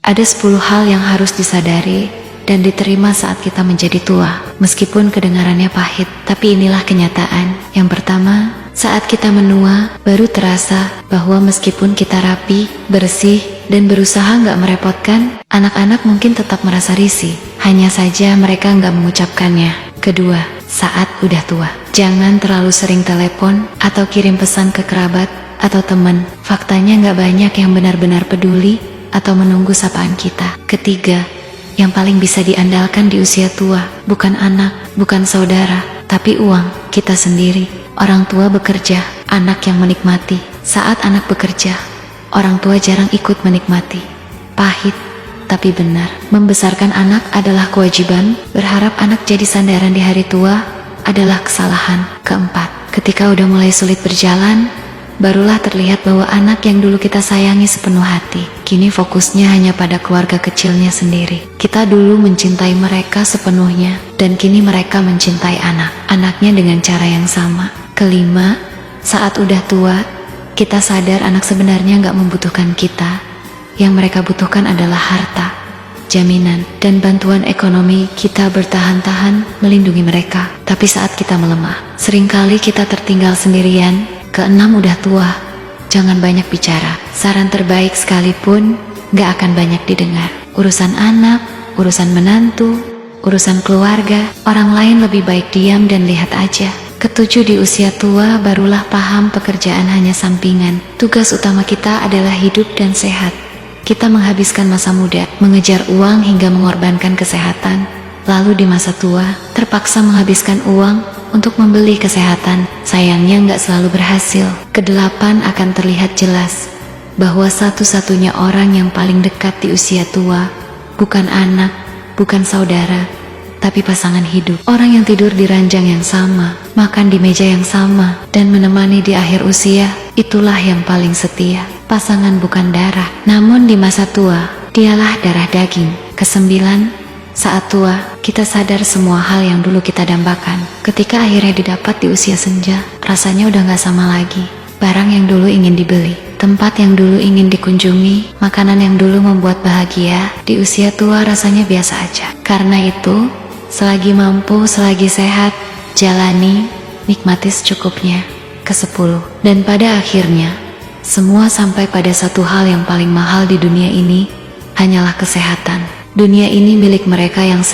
Ada 10 hal yang harus disadari dan diterima saat kita menjadi tua. Meskipun kedengarannya pahit, tapi inilah kenyataan. Yang pertama, saat kita menua, baru terasa bahwa meskipun kita rapi, bersih, dan berusaha nggak merepotkan, anak-anak mungkin tetap merasa risih. Hanya saja mereka nggak mengucapkannya. Kedua, saat udah tua, jangan terlalu sering telepon atau kirim pesan ke kerabat atau teman. Faktanya nggak banyak yang benar-benar peduli atau menunggu sapaan kita. Ketiga, yang paling bisa diandalkan di usia tua, bukan anak, bukan saudara, tapi uang kita sendiri. Orang tua bekerja, anak yang menikmati. Saat anak bekerja, orang tua jarang ikut menikmati. Pahit, tapi benar. Membesarkan anak adalah kewajiban, berharap anak jadi sandaran di hari tua adalah kesalahan. Keempat, ketika udah mulai sulit berjalan, barulah terlihat bahwa anak yang dulu kita sayangi sepenuh hati, kini fokusnya hanya pada keluarga kecilnya sendiri. Kita dulu mencintai mereka sepenuhnya, dan kini mereka mencintai anak-anaknya dengan cara yang sama. Kelima, saat udah tua, kita sadar anak sebenarnya nggak membutuhkan kita. Yang mereka butuhkan adalah harta, jaminan, dan bantuan ekonomi. Kita bertahan-tahan melindungi mereka, tapi saat kita melemah, seringkali kita tertinggal sendirian. Keenam, udah tua, jangan banyak bicara. Saran terbaik sekalipun gak akan banyak didengar. Urusan anak, urusan menantu, urusan keluarga, orang lain lebih baik diam dan lihat aja. Ketujuh, di usia tua barulah paham pekerjaan hanya sampingan. Tugas utama kita adalah hidup dan sehat. Kita menghabiskan masa muda, mengejar uang hingga mengorbankan kesehatan. Lalu di masa tua, terpaksa menghabiskan uang untuk membeli kesehatan. Sayangnya nggak selalu berhasil. Kedelapan, akan terlihat jelas bahwa satu-satunya orang yang paling dekat di usia tua bukan anak, bukan saudara, tapi pasangan hidup. Orang yang tidur di ranjang yang sama, makan di meja yang sama, dan menemani di akhir usia, itulah yang paling setia. Pasangan bukan darah, namun di masa tua, dialah darah daging. Kesembilan, saat tua, kita sadar semua hal yang dulu kita dambakan. Ketika akhirnya didapat di usia senja, rasanya udah gak sama lagi. Barang yang dulu ingin dibeli, tempat yang dulu ingin dikunjungi, makanan yang dulu membuat bahagia, di usia tua rasanya biasa aja. Karena itu, selagi mampu, selagi sehat, jalani, nikmati secukupnya. Kesepuluh, dan pada akhirnya, semua sampai pada satu hal yang paling mahal di dunia ini, hanyalah kesehatan. Dunia ini milik mereka yang sehat.